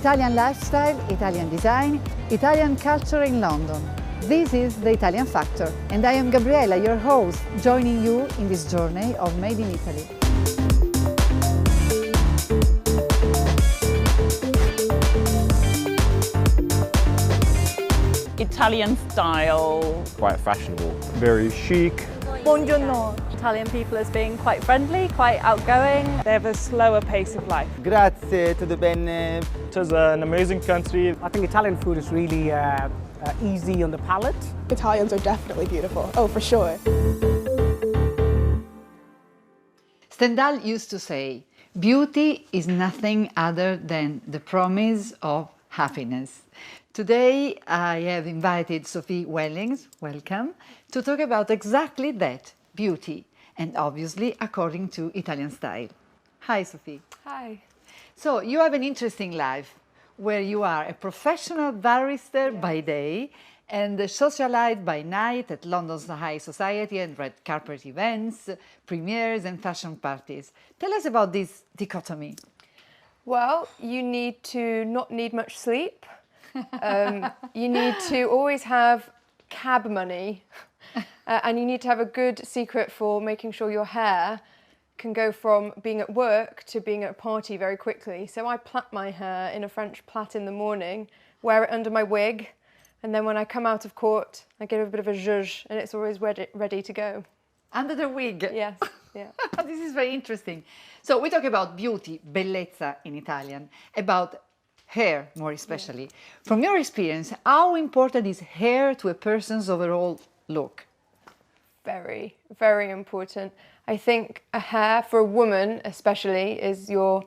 Italian lifestyle, Italian design, Italian culture in London. This is The Italian Factor, and I am Gabriella, your host, joining you in this journey of Made in Italy. Italian style. Quite fashionable. Very chic. Buongiorno. Italian people as being quite friendly, quite outgoing. They have a slower pace of life. Grazie, tutto bene. It is an amazing country. I think Italian food is really easy on the palate. Italians are definitely beautiful, oh for sure. Stendhal used to say, beauty is nothing other than the promise of happiness. Today I have invited Sophie Wellings, welcome, to talk about exactly that, beauty, and obviously according to Italian style. Hi Sophie. Hi. So you have an interesting life where you are a professional barrister by day and a socialite by night at London's high society and red carpet events, premieres and fashion parties. Tell us about this dichotomy. Well, you need to not need much sleep. You need to always have cab money and you need to have a good secret for making sure your hair can go from being at work to being at a party very quickly. So I plait my hair in a French plait in the morning, wear it under my wig, and then when I come out of court, I get a bit of a zhuzh and it's always ready to go. Under the wig? Yes, yeah. This is very interesting. So we talk about beauty, bellezza in Italian, about hair more especially. Yeah. From your experience, how important is hair to a person's overall look? Very, very important. I think a hair, for a woman especially, is your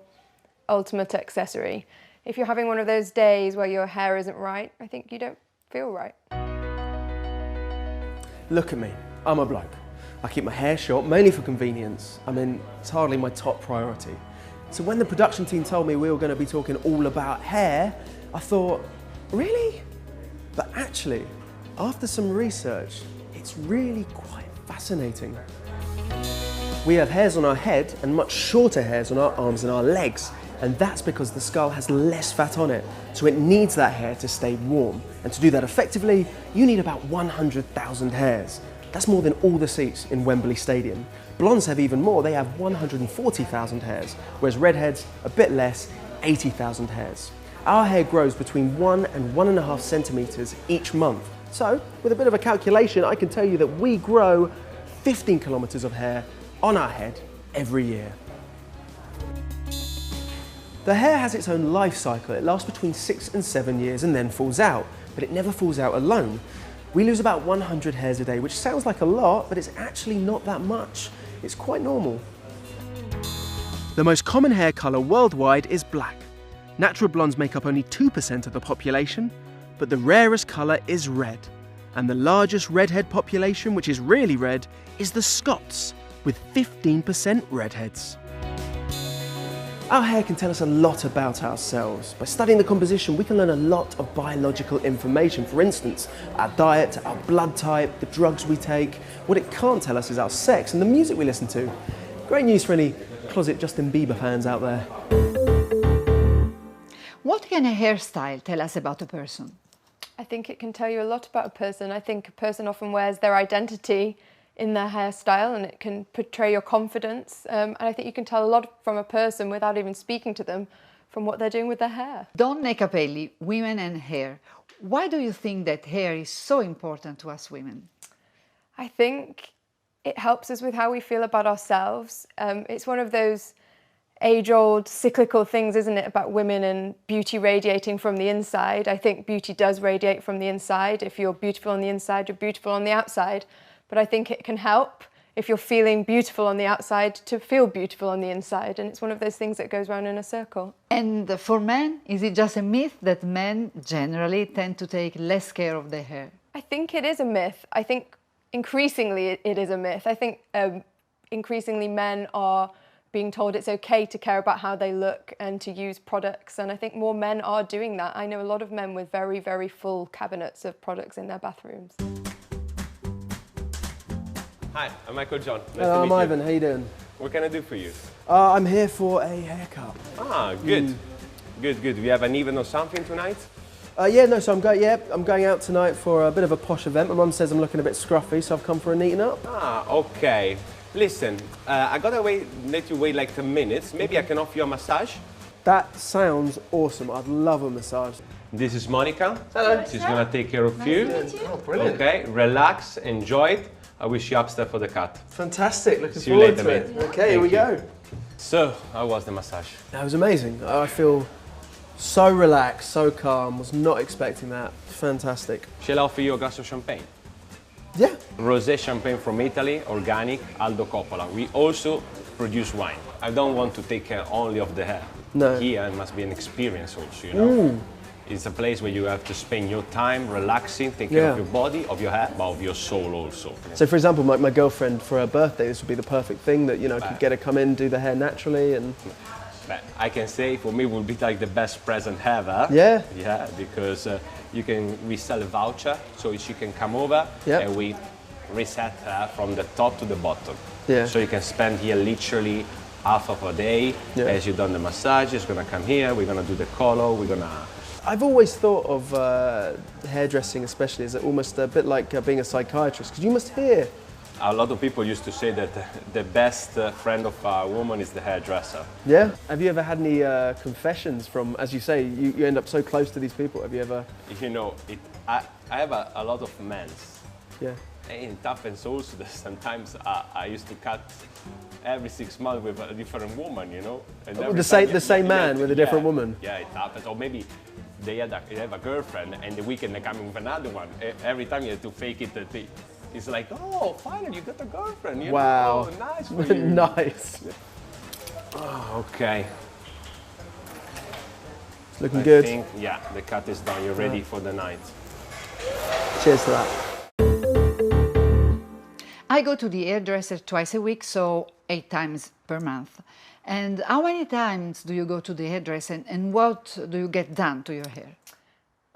ultimate accessory. If you're having one of those days where your hair isn't right, I think you don't feel right. Look at me, I'm a bloke. I keep my hair short, mainly for convenience. I mean, it's hardly my top priority. So when the production team told me we were going to be talking all about hair, I thought, really? But actually, after some research, it's really quite fascinating. We have hairs on our head and much shorter hairs on our arms and our legs, and that's because the skull has less fat on it, so it needs that hair to stay warm. And to do that effectively, you need about 100,000 hairs. That's more than all the seats in Wembley Stadium. Blondes have even more, they have 140,000 hairs, whereas redheads, a bit less, 80,000 hairs. Our hair grows between 1 and 1.5 centimetres each month. So, with a bit of a calculation, I can tell you that we grow 15 kilometres of hair on our head every year. The hair has its own life cycle. It lasts between 6 and 7 years and then falls out, but it never falls out alone. We lose about 100 hairs a day, which sounds like a lot, but it's actually not that much. It's quite normal. The most common hair colour worldwide is black. Natural blondes make up only 2% of the population, but the rarest colour is red. And the largest redhead population, which is really red, is the Scots, with 15% redheads. Our hair can tell us a lot about ourselves. By studying the composition, we can learn a lot of biological information. For instance, our diet, our blood type, the drugs we take. What it can't tell us is our sex and the music we listen to. Great news for any closet Justin Bieber fans out there. What can a hairstyle tell us about a person? I think it can tell you a lot about a person. I think a person often wears their identity in their hairstyle and it can portray your confidence. And I think you can tell a lot from a person without even speaking to them from what they're doing with their hair. Donne Capelli, women and hair. Why do you think that hair is so important to us women? I think it helps us with how we feel about ourselves. It's one of those age-old cyclical things, isn't it, about women and beauty radiating from the inside. I think beauty does radiate from the inside. If you're beautiful on the inside, you're beautiful on the outside. But I think it can help, if you're feeling beautiful on the outside, to feel beautiful on the inside. And it's one of those things that goes round in a circle. And for men, is it just a myth that men generally tend to take less care of their hair? I think it is a myth. I think increasingly it is a myth. I think increasingly men are being told it's okay to care about how they look and to use products. And I think more men are doing that. I know a lot of men with very, very full cabinets of products in their bathrooms. Hi, I'm Michael John. Nice Hello, to I'm meet Ivan. you. How you doing? What can I do for you? I'm here for a haircut. Ah, good. Good, good. We have an event or something tonight? Yeah, no, so I'm going out tonight for a bit of a posh event. My mum says I'm looking a bit scruffy, so I've come for a neaten up. Ah, okay. Listen, I gotta let you wait like 10 minutes. Maybe I can offer you a massage. That sounds awesome. I'd love a massage. This is Monica. Hello. She's gonna take care of you. Oh, brilliant. Okay, relax, enjoy it. I wish you upstairs for the cut. Fantastic. Looking See you forward later, to it. mate. Okay, here we go. So, how was the massage? That was amazing. I feel so relaxed, so calm. Was not expecting that. Fantastic. Shall I offer you a glass of champagne? Yeah. Rosé champagne from Italy, organic, Aldo Coppola. We also produce wine. I don't want to take care only of the hair. No. Here it must be an experience also, you know. It's a place where you have to spend your time relaxing, take care of your body, of your hair, but of your soul also. So for example, my girlfriend for her birthday, this would be the perfect thing that, you know, could get her come in, do the hair naturally and... But I can say for me it would be like the best present ever. Yeah? Yeah, because we sell a voucher, so she can come over and we reset her from the top to the bottom. Yeah. So you can spend here literally half of a day as you've done the massage. It's gonna come here, we're gonna do the color, we're gonna... I've always thought of hairdressing especially as almost a bit like being a psychiatrist, because you must hear. A lot of people used to say that the best friend of a woman is the hairdresser. Yeah? Have you ever had any confessions from, as you say, you end up so close to these people? Have you ever? You know, I have a lot of mens. Yeah. And it happens also that sometimes I used to cut every 6 months with a different woman, you know? And The same man with a different woman? Yeah, it happens. Or maybe they have a girlfriend and the weekend they come in with another one. Every time you have to fake it. It's like, oh, finally you got a girlfriend. You wow. know? Nice for you. Nice. Oh, okay. It's looking good. I think, yeah, the cut is done. You're ready for the night. Cheers to that. I go to the hairdresser twice a week, so 8 times per month. And how many times do you go to the hairdresser and what do you get done to your hair?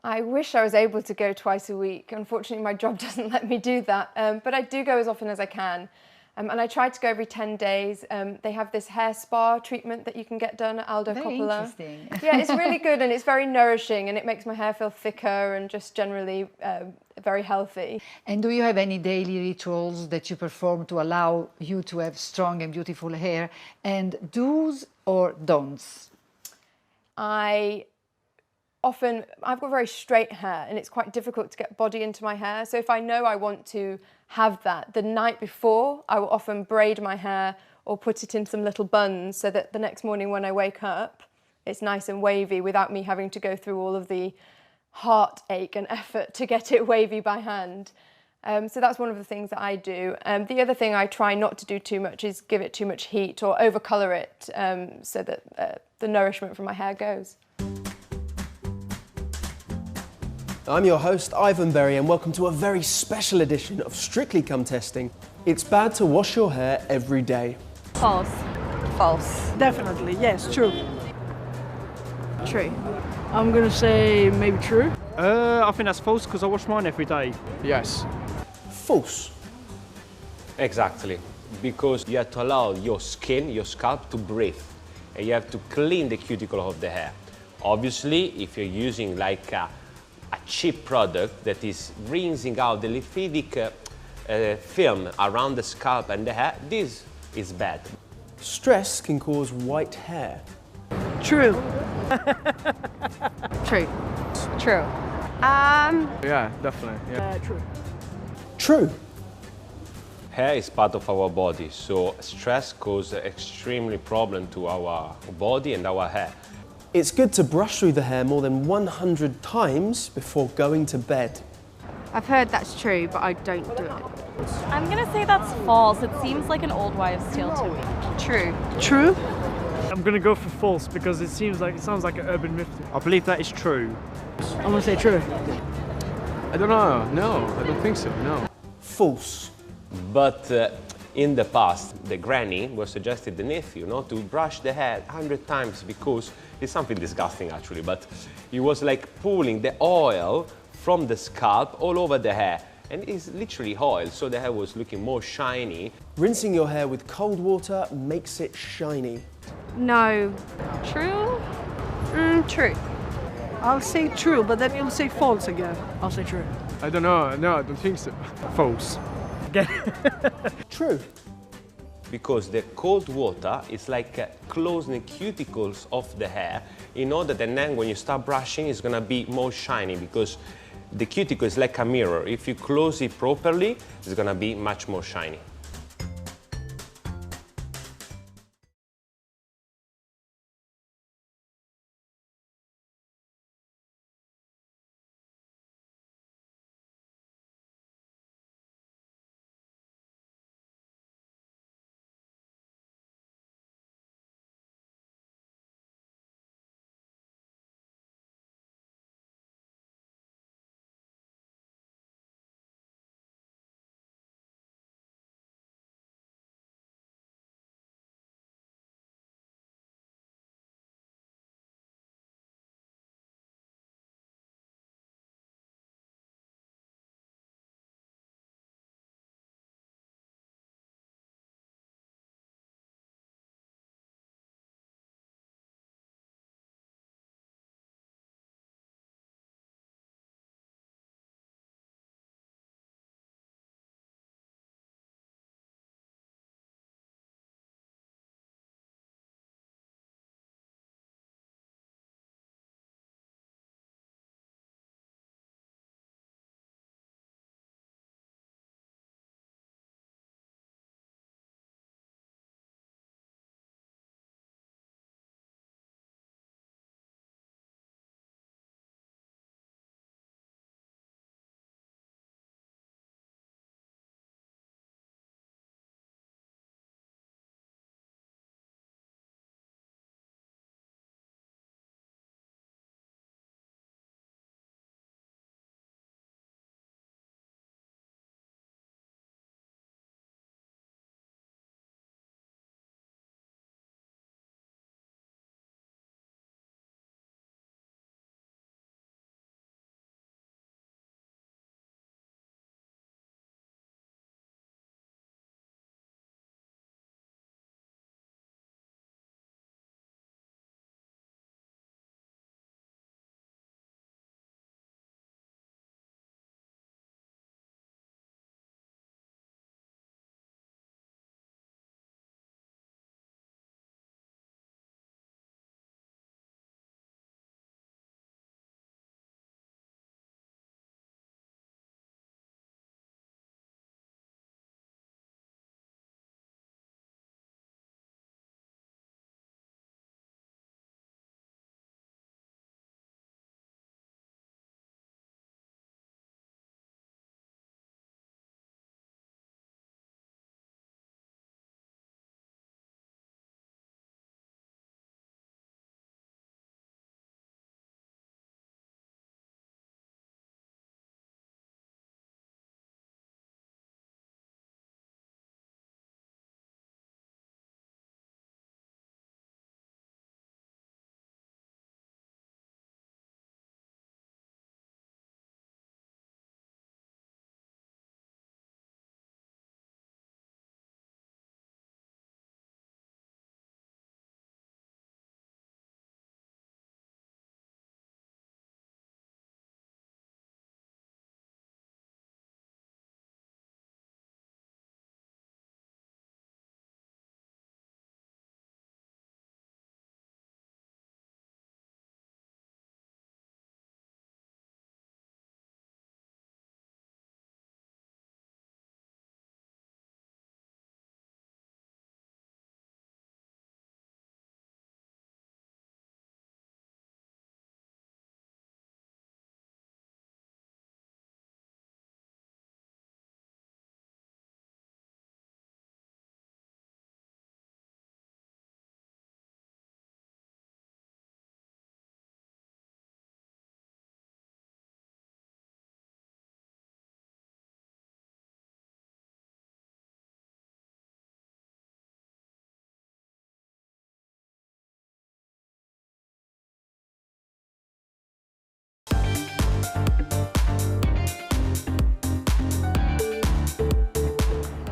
I wish I was able to go twice a week. Unfortunately, my job doesn't let me do that, but I do go as often as I can. And I try to go every 10 days. They have this hair spa treatment that you can get done at Aldo Very Coppola. interesting. Yeah, it's really good and it's very nourishing and it makes my hair feel thicker and just generally very healthy. And do you have any daily rituals that you perform to allow you to have strong and beautiful hair? And do's or don'ts? I've got very straight hair and it's quite difficult to get body into my hair. So if I know I want to have that, the night before, I will often braid my hair or put it in some little buns so that the next morning when I wake up, it's nice and wavy without me having to go through all of the heartache and effort to get it wavy by hand. So that's one of the things that I do. The other thing I try not to do too much is give it too much heat or overcolour it so that the nourishment from my hair goes. I'm your host, Ivan Berry, and welcome to a very special edition of Strictly Come Testing. It's bad to wash your hair every day. False. False. Definitely, yes, true. True. I'm gonna say maybe true. I think that's false because I wash mine every day. Yes. False. Exactly, because you have to allow your skin, your scalp to breathe, and you have to clean the cuticle of the hair. Obviously, if you're using like a cheap product that is rinsing out the lipidic film around the scalp and the hair, this is bad. Stress can cause white hair. True. True. True. Yeah, definitely. Yeah. True. True. Hair is part of our body, so stress causes extremely problem to our body and our hair. It's good to brush through the hair more than 100 times before going to bed. I've heard that's true, but I don't do it. I'm gonna say that's false. It seems like an old wives' tale to me. True. True? I'm gonna go for false because it sounds like an urban myth. I believe that is true. I'm gonna say true. I don't know. No, I don't think so. No. False. But in the past, the granny was suggested the nephew, to brush the hair 100 times because it's something disgusting actually, but he was like pulling the oil from the scalp all over the hair. And it's literally oil, so the hair was looking more shiny. Rinsing your hair with cold water makes it shiny. No. True? True. I'll say true, but then you'll say false again. I'll say true. I don't know. No, I don't think so. False. True. Because the cold water is like closing the cuticles of the hair in order that then when you start brushing it's gonna be more shiny because the cuticle is like a mirror. If you close it properly, it's gonna be much more shiny.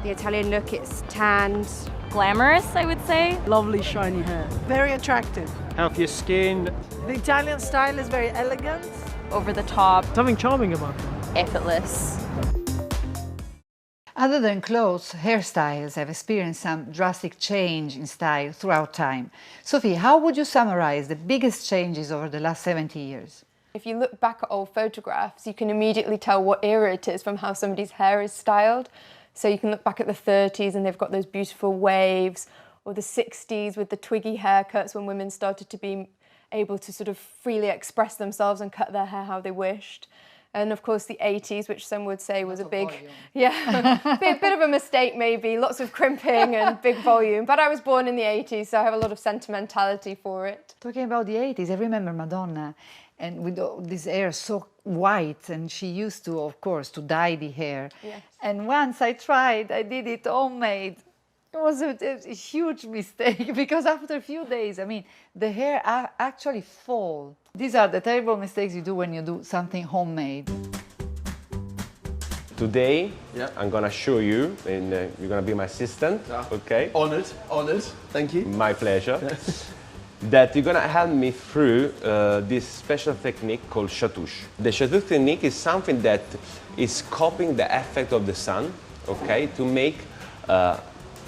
The Italian look, it's tanned, Glamorous, I would say. Lovely shiny hair. Very attractive. Healthier skin. The Italian style is very elegant. Over the top. Something charming about them. Effortless. Other than clothes, hairstyles have experienced some drastic change in style throughout time. Sophie, how would you summarize the biggest changes over the last 70 years? If you look back at old photographs, you can immediately tell what era it is from how somebody's hair is styled. So you can look back at the 30s and they've got those beautiful waves, or the 60s with the twiggy haircuts when women started to be able to sort of freely express themselves and cut their hair how they wished. And of course the 80s, which some would say was a big, bit of a mistake maybe, lots of crimping and big volume. But I was born in the 80s, so I have a lot of sentimentality for it. Talking about the 80s, I remember Madonna, and with this hair so white, and she used to, of course, to dye the hair. Yes. And once I tried, I did it homemade. It was a huge mistake because after a few days, I mean, the hair actually fall. These are the terrible mistakes you do when you do something homemade. Today, I'm gonna show you, and you're gonna be my assistant, okay? Honoured, thank you. My pleasure. That you're gonna help me through this special technique called chatouche. The chatouche technique is something that is copying the effect of the sun, okay, to make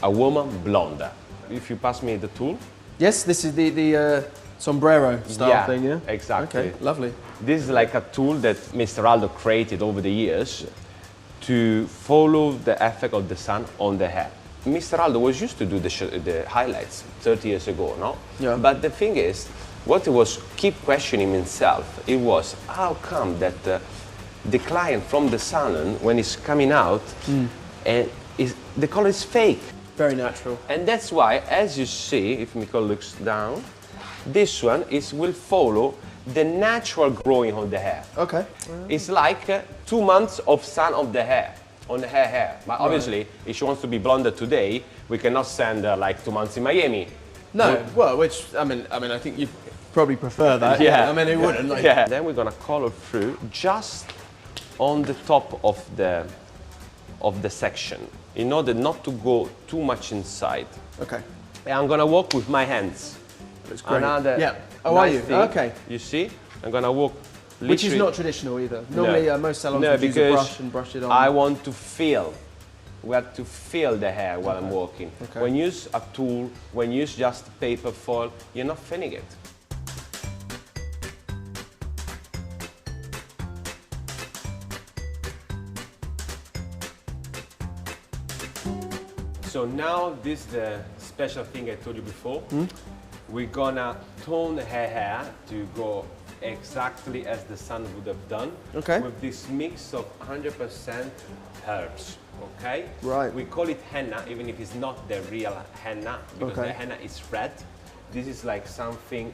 a woman blonder. If you pass me the tool. Yes, this is the sombrero style thing, yeah? Exactly. Okay, lovely. This is like a tool that Mr. Aldo created over the years to follow the effect of the sun on the hair. Mr. Aldo was used to do the highlights 30 years ago, no? Yeah. But the thing is, what he was keep questioning himself, it was how come that the client from the salon, when he's coming out, and the color is fake. Very natural. And that's why, as you see, if Nicole looks down, this one will follow the natural growing of the hair. Okay. It's like 2 months of sun of the hair, on the hair. But obviously, if she wants to be blonder today, we cannot send her like 2 months in Miami. No, well, which, I mean, I think you probably prefer that. Yeah. I mean, it wouldn't. Like... Yeah. Then we're gonna color through just on the top of the section, in order not to go too much inside. Okay. And I'm gonna walk with my hands. That's great. Another Oh, nice are you? thing. Okay. You see? I'm gonna walk literally. Which is not traditional either. Normally, most salons would use a brush and brush it on. I want to feel. We have to feel the hair while I'm walking. Okay. When you use a tool, when you use just paper foil, you're not feeling it. So now this is the special thing I told you before. We're gonna tone the hair to go exactly as the sun would have done. Okay. With this mix of 100% herbs. Okay. Right. We call it henna, even if it's not the real henna, because the henna is red. This is like something.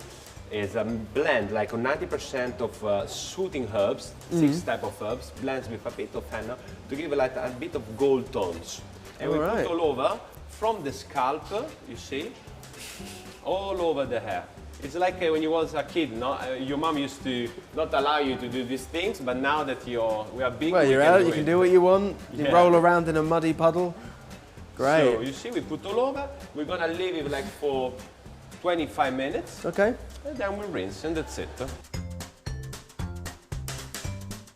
Is a blend, like 90% of soothing herbs, 6 type of herbs, blends with a bit of henna to give like a bit of gold tones. And we put all over, from the scalp, you see, all over the hair. It's like when you was a kid, no? Your mom used to not allow you to do these things, but now that we are big, well, you're out, you can do what you want. You roll around in a muddy puddle. Great. So you see, we put all over. We're gonna leave it like for 25 minutes. Okay. And then we rinse, and that's it.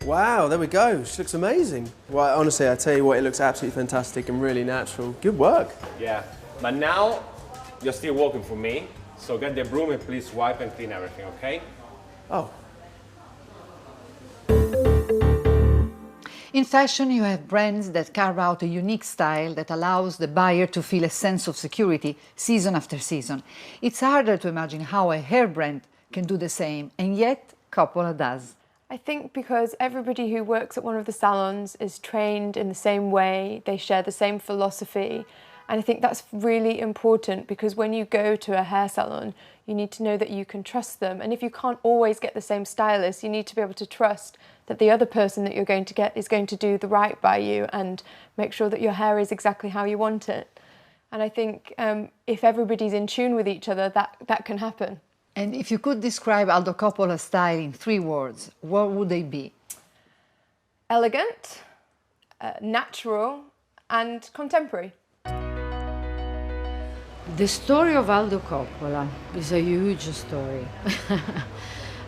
Wow, there we go. She looks amazing. Well, honestly, I tell you what, it looks absolutely fantastic and really natural. Good work. Yeah, but now you're still working for me, so get the broom and please wipe and clean everything, okay? Oh. In fashion, you have brands that carve out a unique style that allows the buyer to feel a sense of security season after season. It's harder to imagine how a hair brand can do the same, and yet Coppola does. I think because everybody who works at one of the salons is trained in the same way, they share the same philosophy, and I think that's really important because when you go to a hair salon, you need to know that you can trust them, and if you can't always get the same stylist, you need to be able to trust that the other person that you're going to get is going to do the right by you and make sure that your hair is exactly how you want it. And I think if everybody's in tune with each other, that can happen. And if you could describe Aldo Coppola's style in 3 words, what would they be? Elegant, natural, and contemporary. The story of Aldo Coppola is a huge story.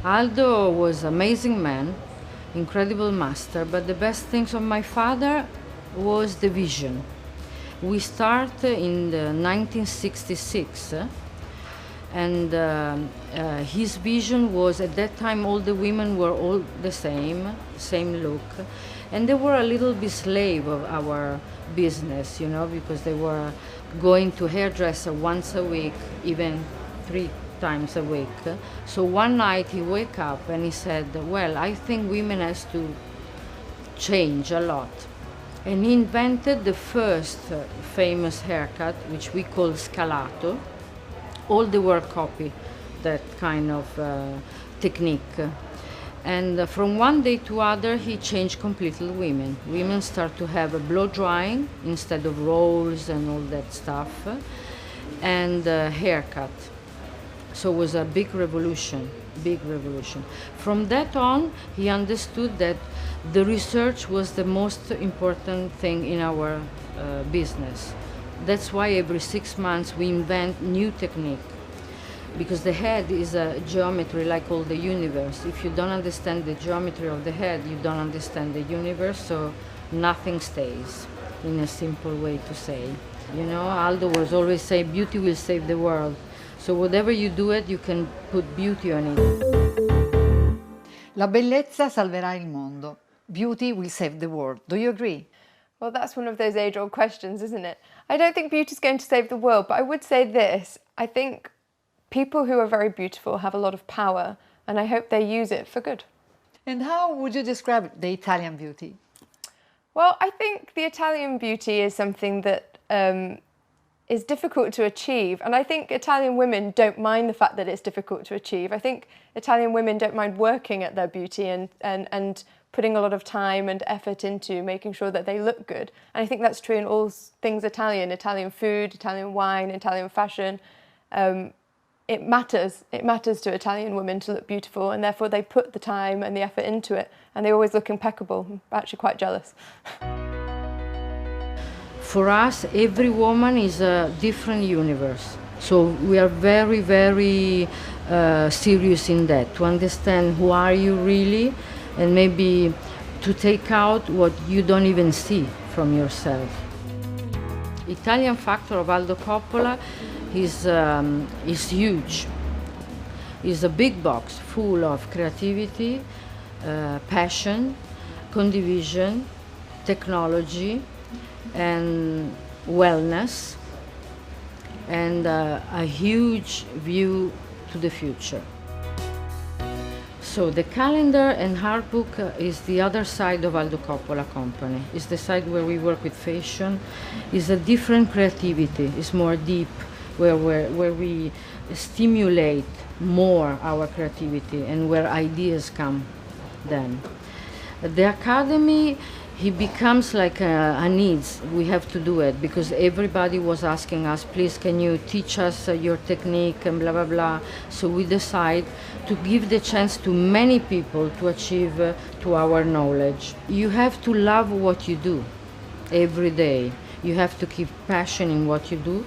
Aldo was an amazing man, incredible master, but the best things of my father was the vision. We start in the 1966, and his vision was, at that time all the women were all the same look, and they were a little bit slave of our business, you know, because they were going to hairdresser once a week, even 3 times a week. So one night he woke up and he said, well, I think women has to change a lot. And he invented the first famous haircut, which we call scalato. All the work copy that kind of technique. And from one day to other, he changed completely women. Women start to have a blow drying instead of rolls and all that stuff, and haircut. So it was a big revolution, big revolution. From that on, he understood that the research was the most important thing in our business. That's why every 6 months we invent new technique. Because the head is a geometry like all the universe. If you don't understand the geometry of the head, you don't understand the universe, so nothing stays, in a simple way to say. You know, Aldo was always say, beauty will save the world. So whatever you do it, you can put beauty on it. La bellezza salverà il mondo. Beauty will save the world. Do you agree? Well, that's one of those age-old questions, isn't it? I don't think beauty's going to save the world, but I would say this. I think people who are very beautiful have a lot of power, and I hope they use it for good. And how would you describe the Italian beauty? Well, I think the Italian beauty is something that is difficult to achieve, and I think Italian women don't mind the fact that it's difficult to achieve. I think Italian women don't mind working at their beauty and putting a lot of time and effort into making sure that they look good. And I think that's true in all things Italian, Italian food, Italian wine, Italian fashion. It matters to Italian women to look beautiful, and therefore they put the time and the effort into it, and they always look impeccable. I'm actually quite jealous. For us, every woman is a different universe. So we are very, very serious in that, to understand who are you really, and maybe to take out what you don't even see from yourself. Italian factor of Aldo Coppola is huge. It's a big box full of creativity, passion, condivision, technology, and wellness, and a huge view to the future. So the calendar and art book is the other side of Aldo Coppola company. It's the side where we work with fashion. It's a different creativity. It's more deep, where we stimulate more our creativity and where ideas come then. The academy, he becomes like a needs. We have to do it because everybody was asking us, please can you teach us your technique and blah blah blah. So we decide to give the chance to many people to achieve to our knowledge. You have to love what you do every day. You have to keep passion in what you do.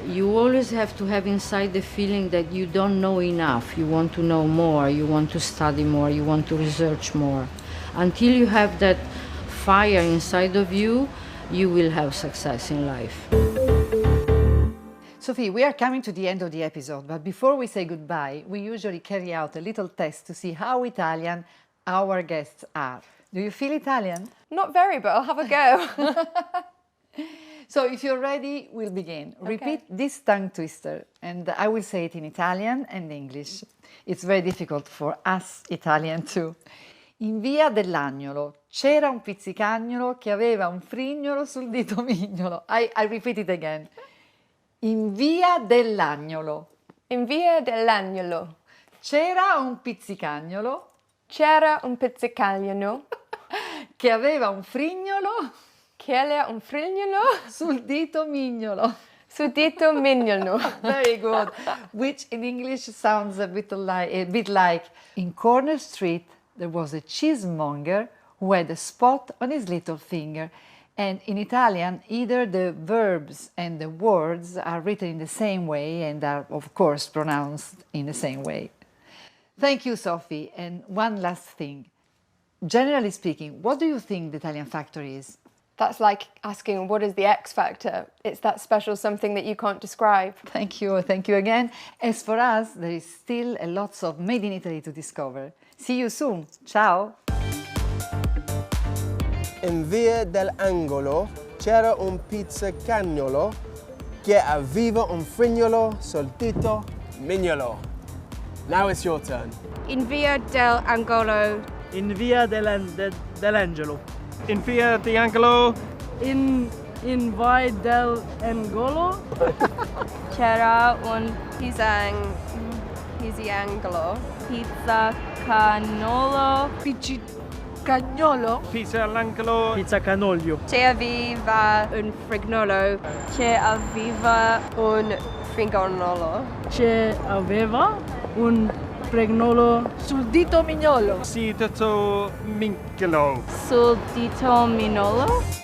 You always have to have inside the feeling that you don't know enough. You want to know more, you want to study more, you want to research more. Until you have that fire inside of you, you will have success in life. Sophie, we are coming to the end of the episode, but before we say goodbye, we usually carry out a little test to see how Italian our guests are. Do you feel Italian? Not very, but I'll have a go. So if you're ready, we'll begin. Okay. Repeat this tongue twister, and I will say it in Italian and English. It's very difficult for us Italian too. In via dell'Agnolo c'era un pizzicagnolo che aveva un frignolo sul dito mignolo. I repeat it again. In via dell'Agnolo. In via dell'Agnolo. C'era un pizzicagnolo. C'era un pizzicagnolo. Che aveva un frignolo. Che aveva un frignolo. Sul dito mignolo. Sul dito mignolo. Very good. Which in English sounds a bit like in Corner Street there was a cheesemonger who had a spot on his little finger, And in Italian, either the verbs and the words are written in the same way and are, of course, pronounced in the same way. Thank you, Sophie. And one last thing. Generally speaking, what do you think the Italian factor is? That's like asking, what is the X factor? It's that special something that you can't describe. Thank you again. As for us, there is still a lots of Made in Italy to discover. See you soon. Ciao! In via dell'angolo c'era un pizzicagnolo che aveva un frignolo soltito mignolo. Now it's your turn. In via dell'angolo. In via dell'angelo. In via di Angolo. In Vai dell'angolo. C'era un pizziangolo. Pizzacanolo. Cagnolo. Pizza all'angolo. Pizza canoglio. C'aveva un frignolo. C'aveva un frignolo. C'aveva un frignolo sul dito mignolo. Sul dito mignolo. Sul dito mignolo.